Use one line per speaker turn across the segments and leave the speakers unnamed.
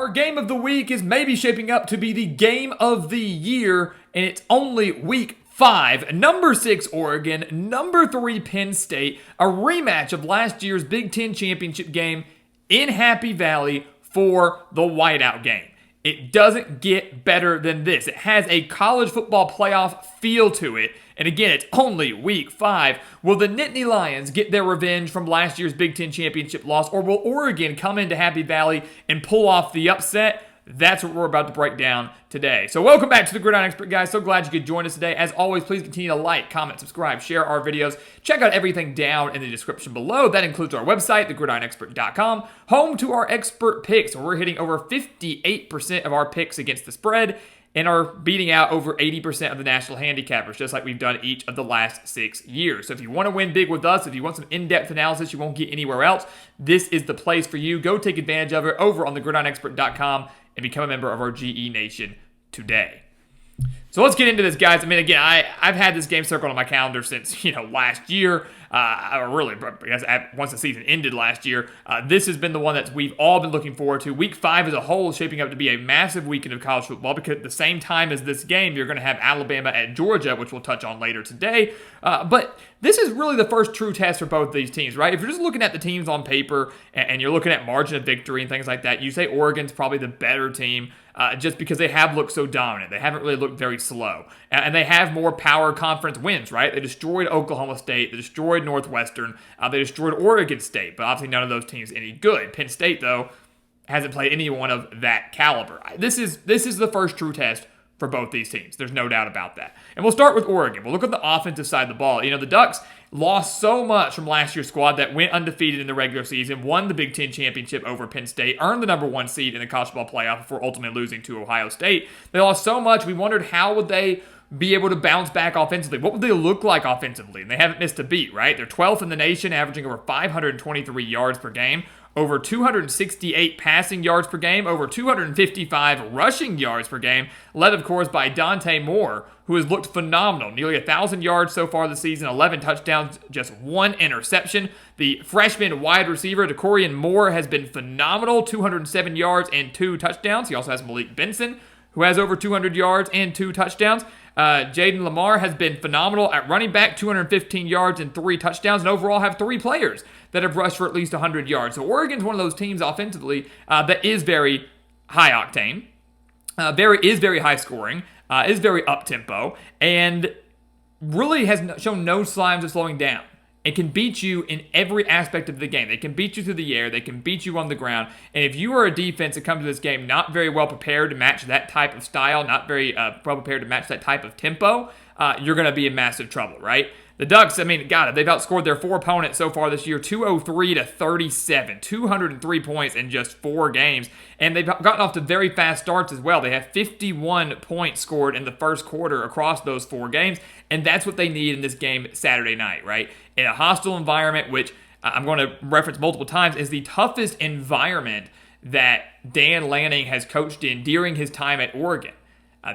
Our game of the week is maybe shaping up to be the game of the year, and it's only week 5. Number 6 Oregon, number 3 Penn State, a rematch of last year's Big Ten championship game in Happy Valley for the whiteout game. It doesn't get better than this. It has a college football playoff feel to it. And again, it's only week 5. Will the Nittany Lions get their revenge from last year's Big Ten championship loss, or will Oregon come into Happy Valley and pull off the upset? That's what we're about to break down today. So welcome back to the Gridiron Expert, guys. So glad you could join us today. As always, please continue to like, comment, subscribe, share our videos. Check out everything down in the description below. That includes our website, thegridironexpert.com, home to our expert picks. We're hitting over 58% of our picks against the spread and are beating out over 80% of the national handicappers, just like we've done each of the last 6 years. So if you want to win big with us, if you want some in-depth analysis you won't get anywhere else, this is the place for you. Go take advantage of it over on thegridironexpert.com and become a member of our GE Nation today. So let's get into this, guys. I mean, again, I've had this game circled on my calendar since, last year. Once the season ended last year. This has been the one that we've all been looking forward to. Week 5 as a whole is shaping up to be a massive weekend of college football because at the same time as this game, you're going to have Alabama at Georgia, which we'll touch on later today. But this is really the first true test for both these teams, right? If you're just looking at the teams on paper and you're looking at margin of victory and things like that, you say Oregon's probably the better team just because they have looked so dominant. They haven't really looked very slow. And they have more power conference wins, right? They destroyed Oklahoma State. They destroyed Northwestern. They destroyed Oregon State. But obviously none of those teams any good. Penn State, though, hasn't played anyone of that caliber. This is the first true test for both these teams. There's no doubt about that. And we'll start with Oregon. We'll look at the offensive side of the ball. The Ducks lost so much from last year's squad that went undefeated in the regular season, won the Big Ten championship over Penn State, earned the number 1 seed in the college football playoff before ultimately losing to Ohio State. They lost so much, we wondered how would they be able to bounce back offensively? What would they look like offensively? And they haven't missed a beat, right? They're 12th in the nation, averaging over 523 yards per game, over 268 passing yards per game, over 255 rushing yards per game, led, of course, by Dante Moore, who has looked phenomenal. Nearly 1,000 yards so far this season, 11 touchdowns, just 1 interception. The freshman wide receiver, DeCorian Moore, has been phenomenal, 207 yards and 2 touchdowns. He also has Malik Benson, who has over 200 yards and 2 touchdowns. Jaden Lamar has been phenomenal at running back, 215 yards and 3 touchdowns, and overall have 3 players that have rushed for at least 100 yards. So Oregon's one of those teams offensively that is very high octane, is very high scoring, is very up-tempo, and really has shown no signs of slowing down. It can beat you in every aspect of the game. They can beat you through the air. They can beat you on the ground. And if you are a defense that comes to this game not very well prepared to match that type of style, not very well prepared to match that type of tempo, you're going to be in massive trouble, right? The Ducks, they've outscored their 4 opponents so far this year, 203-37, 203 points in just 4 games. And they've gotten off to very fast starts as well. They have 51 points scored in the first quarter across those 4 games. And that's what they need in this game Saturday night, right? In a hostile environment, which I'm going to reference multiple times, is the toughest environment that Dan Lanning has coached in during his time at Oregon.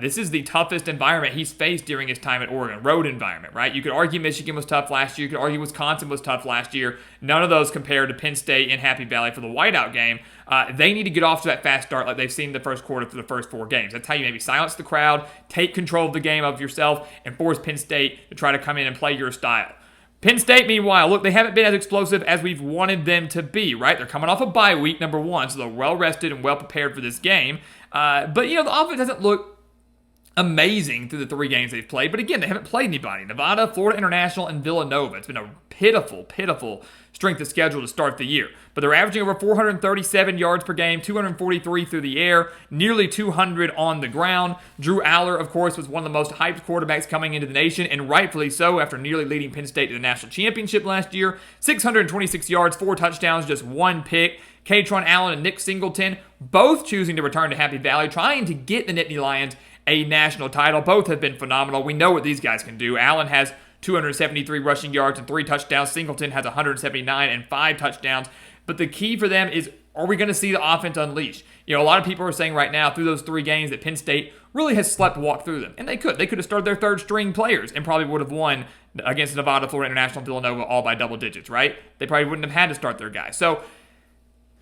This is the toughest environment he's faced during his time at Oregon, road environment, right? You could argue Michigan was tough last year. You could argue Wisconsin was tough last year. None of those compared to Penn State in Happy Valley for the whiteout game. They need to get off to that fast start like they've seen the first quarter for the first 4 games. That's how you maybe silence the crowd, take control of the game of yourself, and force Penn State to try to come in and play your style. Penn State, meanwhile, look, they haven't been as explosive as we've wanted them to be, right? They're coming off a bye week, number 1, so they're well-rested and well-prepared for this game. But, the offense doesn't look amazing through the 3 games they've played. But again, they haven't played anybody. Nevada, Florida International, and Villanova. It's been a pitiful strength of schedule to start the year. But they're averaging over 437 yards per game, 243 through the air, nearly 200 on the ground. Drew Aller, of course, was one of the most hyped quarterbacks coming into the nation, and rightfully so after nearly leading Penn State to the national championship last year. 626 yards, 4 touchdowns, just 1 pick. Katron Allen and Nick Singleton both choosing to return to Happy Valley, trying to get the Nittany Lions a national title. Both have been phenomenal. We know what these guys can do. Allen has 273 rushing yards and 3 touchdowns. Singleton has 179 and 5 touchdowns. But the key for them is, are we going to see the offense unleash? A lot of people are saying right now through those 3 games that Penn State really has walked through them. And they could. They could have started their 3rd string players and probably would have won against Nevada, Florida International, and Villanova all by double digits, right? They probably wouldn't have had to start their guys. So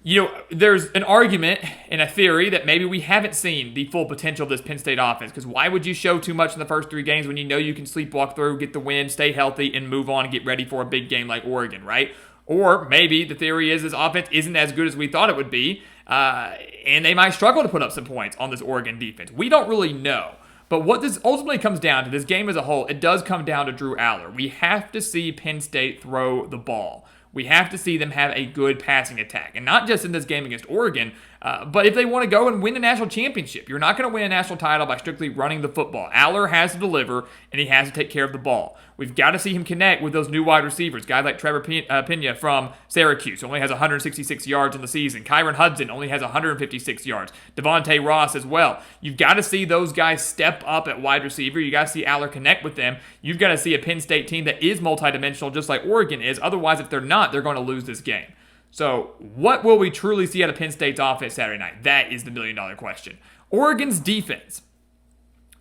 There's an argument and a theory that maybe we haven't seen the full potential of this Penn State offense, because why would you show too much in the first 3 games when you know you can sleepwalk through, get the win, stay healthy, and move on and get ready for a big game like Oregon, right? Or maybe the theory is this offense isn't as good as we thought it would be, and they might struggle to put up some points on this Oregon defense. We don't really know. But what this ultimately comes down to, this game as a whole, it does come down to Drew Aller. We have to see Penn State throw the ball. We have to see them have a good passing attack. And not just in this game against Oregon, but if they want to go and win a national championship. You're not going to win a national title by strictly running the football. Aller has to deliver, and he has to take care of the ball. We've got to see him connect with those new wide receivers. Guys like Trevor Pena from Syracuse only has 166 yards in the season. Kyron Hudson only has 156 yards. Devontae Ross as well. You've got to see those guys step up at wide receiver. You've got to see Aller connect with them. You've got to see a Penn State team that is multidimensional just like Oregon is. Otherwise, if they're not, they're going to lose this game. So what will we truly see out of Penn State's offense Saturday night? That is the million-dollar question. Oregon's defense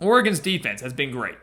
has been great.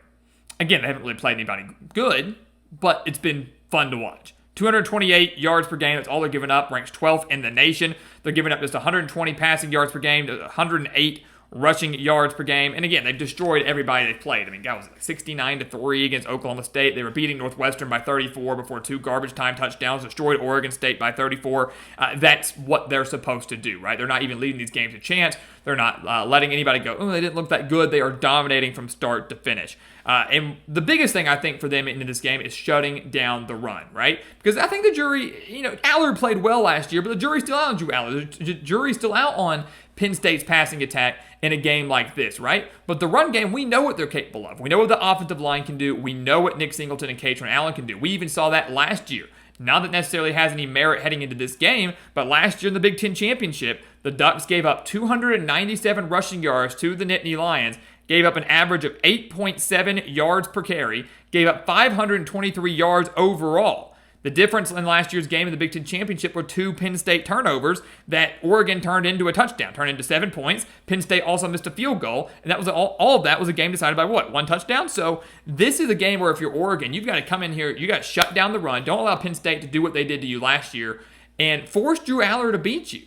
Again, they haven't really played anybody good, but it's been fun to watch. 228 yards per game, that's all they're giving up, ranks 12th in the nation. They're giving up just 120 passing yards per game, 108 rushing yards per game. And again, they've destroyed everybody they've played. I mean, that was like 69-3 against Oklahoma State. They were beating Northwestern by 34 before 2 garbage time touchdowns, destroyed Oregon State by 34. That's what they're supposed to do, right? They're not even leaving these games a chance. They're not letting anybody go, oh, they didn't look that good. They are dominating from start to finish. And the biggest thing I think for them in this game is shutting down the run, right? Because I think the jury, Aller played well last year, but the jury's still out on Drew Aller. The jury's still out on Penn State's passing attack in a game like this, right? But the run game, we know what they're capable of. We know what the offensive line can do. We know what Nick Singleton and Katron Allen can do. We even saw that last year. Not that necessarily has any merit heading into this game, but last year in the Big Ten Championship, the Ducks gave up 297 rushing yards to the Nittany Lions, gave up an average of 8.7 yards per carry, gave up 523 yards overall. The difference in last year's game in the Big Ten Championship were 2 Penn State turnovers that Oregon turned into a touchdown, turned into 7 points. Penn State also missed a field goal, and that was all of that was a game decided by what? 1 touchdown? So this is a game where if you're Oregon, you've got to come in here, you got to shut down the run. Don't allow Penn State to do what they did to you last year and force Drew Aller to beat you.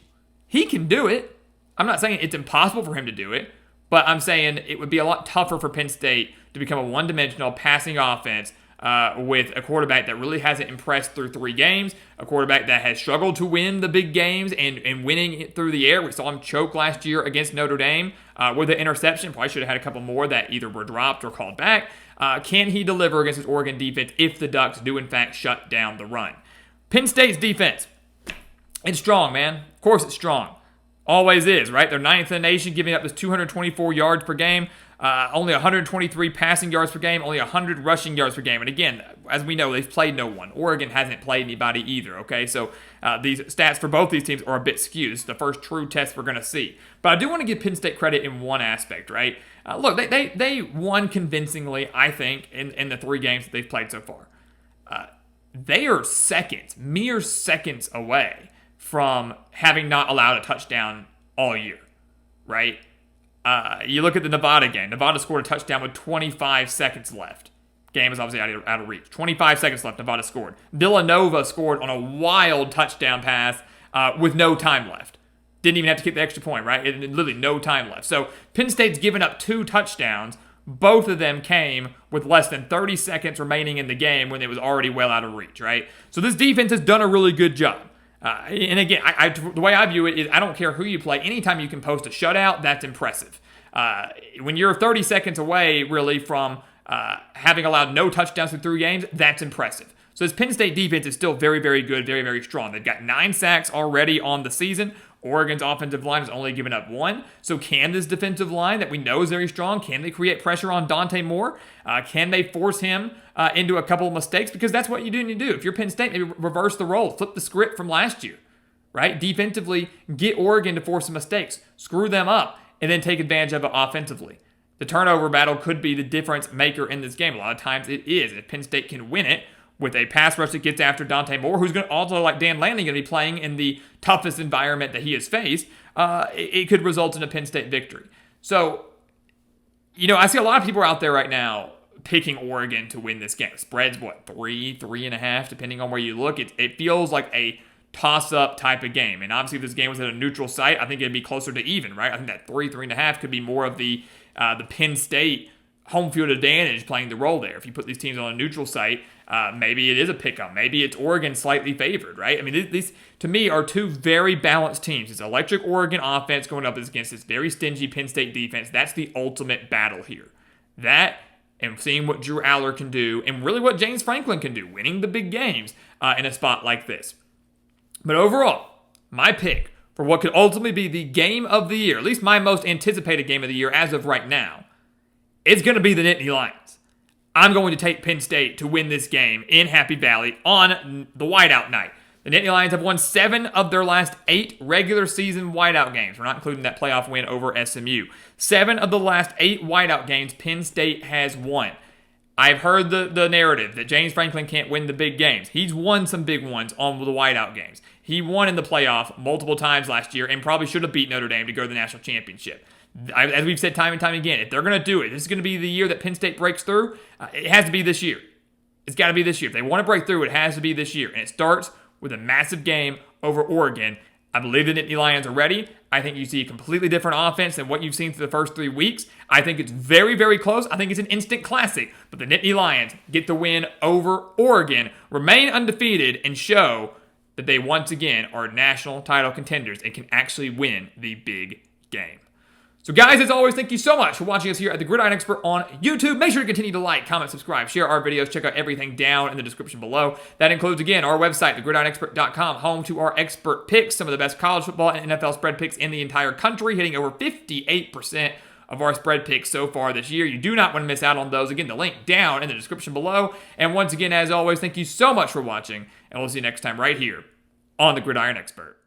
He can do it. I'm not saying it's impossible for him to do it, but I'm saying it would be a lot tougher for Penn State to become a one-dimensional passing offense with a quarterback that really hasn't impressed through 3 games, a quarterback that has struggled to win the big games and winning it through the air. We saw him choke last year against Notre Dame with an interception. Probably should have had a couple more that either were dropped or called back. Can he deliver against this Oregon defense if the Ducks do, in fact, shut down the run? Penn State's defense, it's strong, man. Of course it's strong. Always is, right? They're 9th in the nation, giving up this 224 yards per game. Only 123 passing yards per game, only 100 rushing yards per game. And again, as we know, they've played no one. Oregon hasn't played anybody either, okay? So these stats for both these teams are a bit skewed. It's the first true test we're going to see. But I do want to give Penn State credit in one aspect, right? Look, they won convincingly, I think, in the 3 games that they've played so far. They are mere seconds away from having not allowed a touchdown all year, right? You look at the Nevada game. Nevada scored a touchdown with 25 seconds left. Game is obviously out of reach. 25 seconds left, Nevada scored. Villanova scored on a wild touchdown pass with no time left. Didn't even have to kick the extra point, right? Literally no time left. So Penn State's given up 2 touchdowns. Both of them came with less than 30 seconds remaining in the game when it was already well out of reach, right? So this defense has done a really good job. And again, the way I view it is I don't care who you play. Anytime you can post a shutout, that's impressive. When you're 30 seconds away, really, from having allowed no touchdowns through 3 games, that's impressive. So this Penn State defense is still very, very good, very, very strong. They've got 9 sacks already on the season. Oregon's offensive line has only given up 1. So can this defensive line that we know is very strong, can they create pressure on Dante Moore? Can they force him into a couple of mistakes? Because that's what you do need to do. If you're Penn State, maybe reverse the role, flip the script from last year, right? Defensively, get Oregon to force some mistakes, screw them up, and then take advantage of it offensively. The turnover battle could be the difference maker in this game. A lot of times it is. If Penn State can win it with a pass rush that gets after Dante Moore, who's going to also, like Dan Lanning, going to be playing in the toughest environment that he has faced, it could result in a Penn State victory. So, I see a lot of people out there right now picking Oregon to win this game. Spread's, 3.5, depending on where you look. It feels like a toss-up type of game. And obviously, if this game was at a neutral site, I think it'd be closer to even, right? I think that 3.5 could be more of the Penn State home field advantage playing the role there. If you put these teams on a neutral site, maybe it is a pick-up. Maybe it's Oregon slightly favored, right? I mean, these to me are two very balanced teams. It's electric Oregon offense going up against this very stingy Penn State defense. That's the ultimate battle here. That and seeing what Drew Aller can do and really what James Franklin can do, winning the big games in a spot like this. But overall, my pick for what could ultimately be the game of the year, at least my most anticipated game of the year as of right now, it's going to be the Nittany Lions. I'm going to take Penn State to win this game in Happy Valley on the whiteout night. The Nittany Lions have won 7 of their last 8 regular season whiteout games. We're not including that playoff win over SMU. 7 of the last 8 whiteout games Penn State has won. I've heard the narrative that James Franklin can't win the big games. He's won some big ones on the whiteout games. He won in the playoff multiple times last year and probably should have beat Notre Dame to go to the national championship. As we've said time and time again, if they're going to do it, this is going to be the year that Penn State breaks through. It has to be this year. It's got to be this year. If they want to break through, it has to be this year. And it starts with a massive game over Oregon. I believe the Nittany Lions are ready. I think you see a completely different offense than what you've seen through the first 3 weeks. I think it's very, very close. I think it's an instant classic. But the Nittany Lions get the win over Oregon, remain undefeated, and show that they once again are national title contenders and can actually win the big game. So guys, as always, thank you so much for watching us here at the Gridiron Expert on YouTube. Make sure to continue to like, comment, subscribe, share our videos. Check out everything down in the description below. That includes, again, our website, thegridironexpert.com, home to our expert picks, some of the best college football and NFL spread picks in the entire country, hitting over 58% of our spread picks so far this year. You do not want to miss out on those. Again, the link down in the description below. And once again, as always, thank you so much for watching, and we'll see you next time right here on the Gridiron Expert.